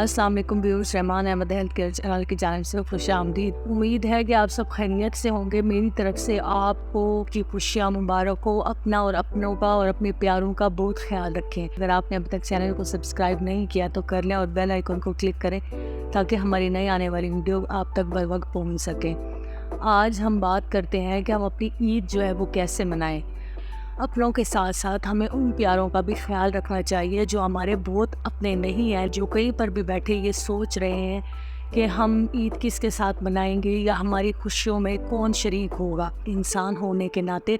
السلام علیکم ویورز، رحمان Ahmad health care channel کی جانب سے خوش آمدید۔ امید ہے کہ آپ سب خیریت سے ہوں گے۔ میری طرف سے آپ کو کی خوشیاں مبارک ہو۔ اپنا اور اپنوں کا اور اپنے پیاروں کا بہت خیال رکھیں۔ اگر آپ نے ابھی تک چینل کو سبسکرائب نہیں کیا تو کر لیں اور بیل آئیکن کو کلک کریں تاکہ ہماری نئی آنے والی ویڈیو آپ تک بر وقت پہنچ سکیں۔ آج ہم بات کرتے ہیں کہ ہم اپنی عید جو ہے وہ کیسے منائیں۔ اپنوں کے ساتھ ساتھ ہمیں ان پیاروں کا بھی خیال رکھنا چاہیے جو ہمارے بہت اپنے نہیں ہیں، جو کہیں پر بھی بیٹھے یہ سوچ رہے ہیں کہ ہم عید کس کے ساتھ منائیں گے یا ہماری خوشیوں میں کون شریک ہوگا۔ انسان ہونے کے ناطے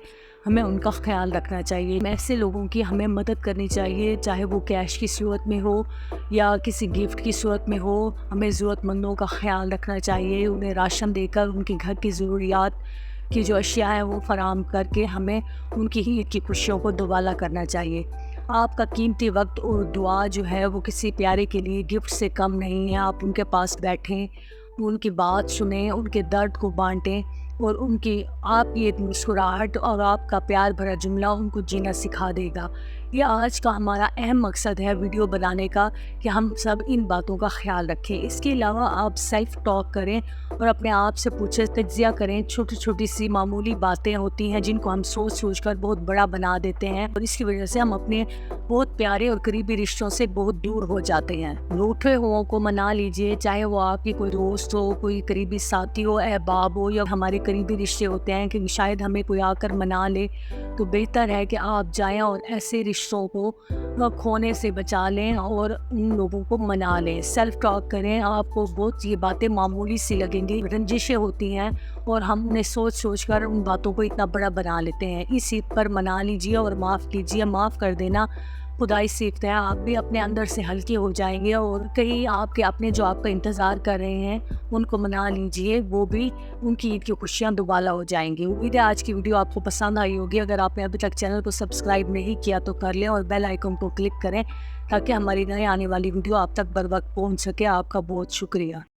ہمیں ان کا خیال رکھنا چاہیے۔ ایسے لوگوں کی ہمیں مدد کرنی چاہیے، چاہے وہ کیش کی صورت میں ہو یا کسی گفٹ کی صورت میں ہو۔ ہمیں ضرورت مندوں کا خیال رکھنا چاہیے، انہیں راشن دے کر ان کے گھر کی ضروریات کی جو اشیاء ہیں وہ فراہم کر کے ہمیں ان کی عید کی خوشیوں کو دوبالا کرنا چاہیے۔ آپ کا قیمتی وقت اور دعا جو ہے وہ کسی پیارے کے لیے گفٹ سے کم نہیں ہے۔ آپ ان کے پاس بیٹھیں، ان کی بات سنیں، ان کے درد کو بانٹیں اور ان کی آپ کی ایک مسکراہٹ اور آپ کا پیار بھرا جملہ ان کو جینا سکھا دے گا۔ یہ آج کا ہمارا اہم مقصد ہے ویڈیو بنانے کا کہ ہم سب ان باتوں کا خیال رکھیں۔ اس کے علاوہ آپ سیلف ٹاک کریں اور اپنے آپ سے پوچھیں، تجزیہ کریں۔ چھوٹی چھوٹی سی معمولی باتیں ہوتی ہیں جن کو ہم سوچ کر بہت بڑا بنا دیتے ہیں اور اس کی وجہ سے ہم اپنے بہت پیارے اور قریبی رشتوں سے بہت دور ہو جاتے ہیں۔ روٹھے ہو کو منا لیجئے، چاہے وہ آپ کی کوئی دوست ہو، کوئی قریبی ساتھی ہو، احباب ہو یا ہمارے قریبی رشتے ہوتے ہیں کہ شاید ہمیں کوئی آ کر منا لے، تو بہتر ہے کہ آپ جائیں اور ایسے رشتوں کو کھونے سے بچا لیں اور ان لوگوں کو منا لیں۔ سیلف ٹاک کریں، آپ کو بہت یہ باتیں معمولی سی لگیں گی، رنجشیں ہوتی ہیں اور ہم انہیں سوچ کر ان باتوں کو اتنا بڑا بنا لیتے ہیں۔ اس عید پر منا لیجیے اور معاف کیجیے۔ معاف کر دینا خدائی سیکھتا ہے، آپ بھی اپنے اندر سے ہلکے ہو جائیں گے اور کہیں آپ کے اپنے جو آپ کا انتظار کر رہے ہیں ان کو منا لیجیے، وہ بھی ان کی عید کی خوشیاں دوبالا ہو جائیں گی۔ امید ہے آج کی ویڈیو آپ کو پسند آئی ہوگی۔ اگر آپ نے ابھی تک چینل کو سبسکرائب نہیں کیا تو کر لیں اور بیل آئیکن کو کلک کریں تاکہ ہماری نئی آنے والی ویڈیو آپ تک بر وقت پہنچ سکے۔ آپ کا بہت شکریہ۔